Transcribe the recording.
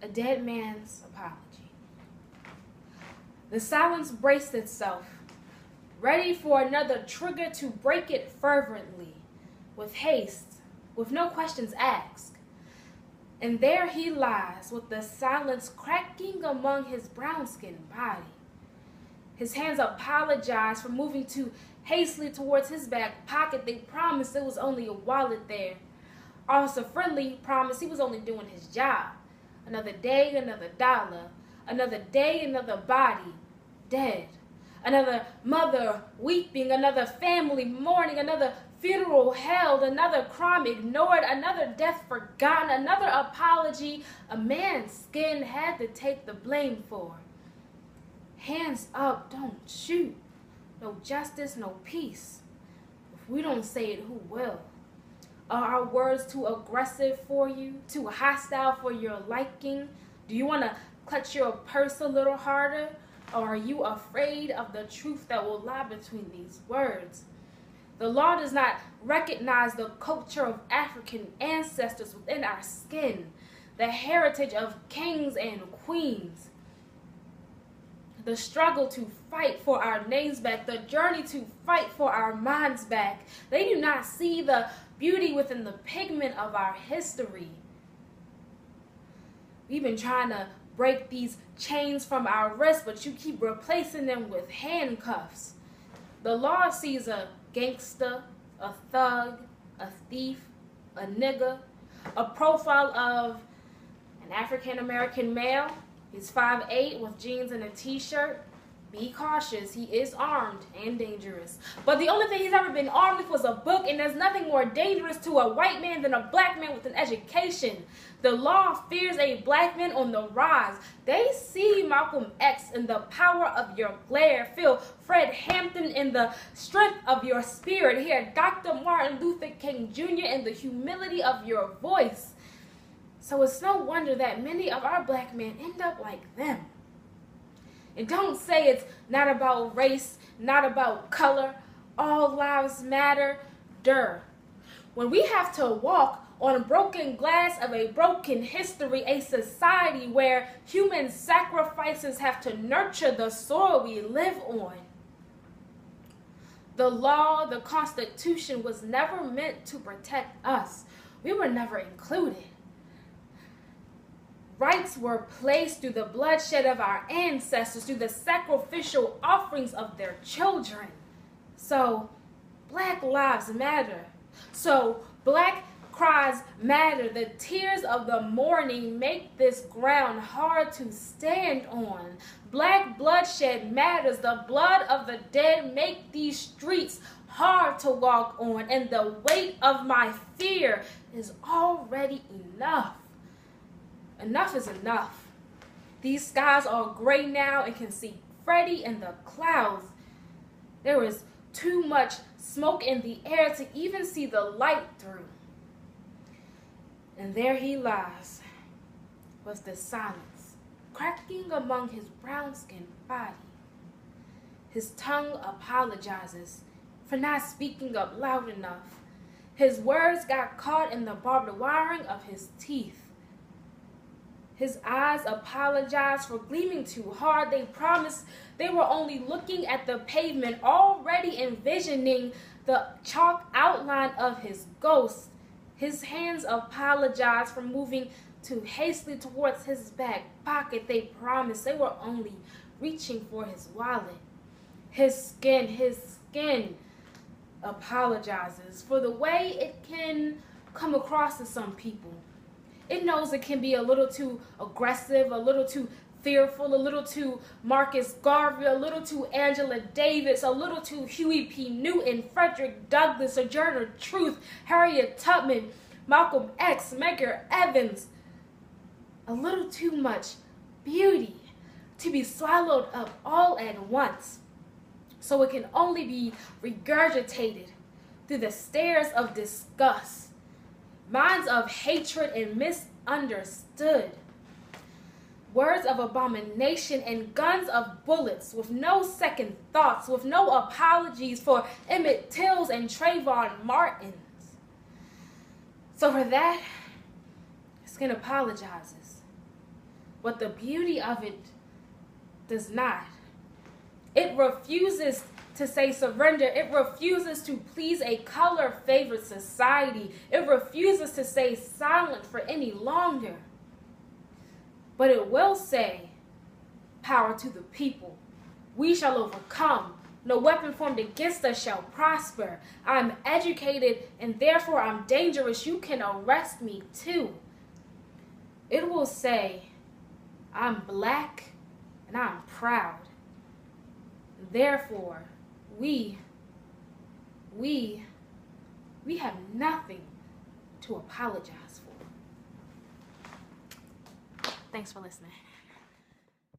A dead man's apology. The silence braced itself, ready for another trigger to break it fervently, with haste, with no questions asked. And there he lies, with the silence cracking among his brown-skinned body. His hands apologized for moving too hastily towards his back pocket. They promised there was only a wallet there. Officer Friendly promised he was only doing his job. Another day, another dollar. Another day, another body, dead. Another mother weeping, another family mourning, another funeral held, another crime ignored, another death forgotten, another apology a man's skin had to take the blame for. Hands up, don't shoot. No justice, no peace. If we don't say it, who will? Are our words too aggressive for you? Too hostile for your liking? Do you want to clutch your purse a little harder? Or are you afraid of the truth that will lie between these words? The law does not recognize the culture of African ancestors within our skin, the heritage of kings and queens, the struggle to fight for our names back, the journey to fight for our minds back. They do not see the beauty within the pigment of our history. We've been trying to break these chains from our wrists, but you keep replacing them with handcuffs. The law sees a gangster, a thug, a thief, a nigger, a profile of an African-American male. He's 5'8" with jeans and a t-shirt. Be cautious, he is armed and dangerous. But the only thing he's ever been armed with was a book, and there's nothing more dangerous to a white man than a black man with an education. The law fears a black man on the rise. They see Malcolm X in the power of your glare. Feel Fred Hampton in the strength of your spirit. Hear Dr. Martin Luther King Jr. in the humility of your voice. So it's no wonder that many of our black men end up like them. And don't say it's not about race, not about color. All lives matter. When we have to walk on broken glass of a broken history, a society where human sacrifices have to nurture the soil we live on. The law, the Constitution was never meant to protect us. We were never included. Rights were placed through the bloodshed of our ancestors, through the sacrificial offerings of their children. So, Black lives matter. So, Black cries matter. The tears of the mourning make this ground hard to stand on. Black bloodshed matters. The blood of the dead make these streets hard to walk on. And the weight of my fear is already enough. Enough is enough. These skies are gray now and can see Freddy in the clouds. There is too much smoke in the air to even see the light through. And there he lies, with the silence cracking among his brown-skinned body. His tongue apologizes for not speaking up loud enough. His words got caught in the barbed wiring of his teeth. His eyes apologized for gleaming too hard. They promised they were only looking at the pavement, already envisioning the chalk outline of his ghost. His hands apologized for moving too hastily towards his back pocket. They promised they were only reaching for his wallet. His skin apologizes for the way it can come across to some people. It knows it can be a little too aggressive, a little too fearful, a little too Marcus Garvey, a little too Angela Davis, a little too Huey P. Newton, Frederick Douglass, Sojourner Truth, Harriet Tubman, Malcolm X, Medgar Evans. A little too much beauty to be swallowed up all at once. So it can only be regurgitated through the stares of disgust, minds of hatred and misunderstood, words of abomination and guns of bullets with no second thoughts, with no apologies for Emmett Tills and Trayvon Martins. So for that, Skin apologizes. but the beauty of it does not. It refuses to say surrender. It refuses to please a color-favored society. It refuses to stay silent for any longer. But it will say, power to the people. We shall overcome. No weapon formed against us shall prosper. I'm educated and therefore I'm dangerous. You can arrest me too. It will say, I'm black and I'm proud. Therefore, we have nothing to apologize for. Thanks for listening.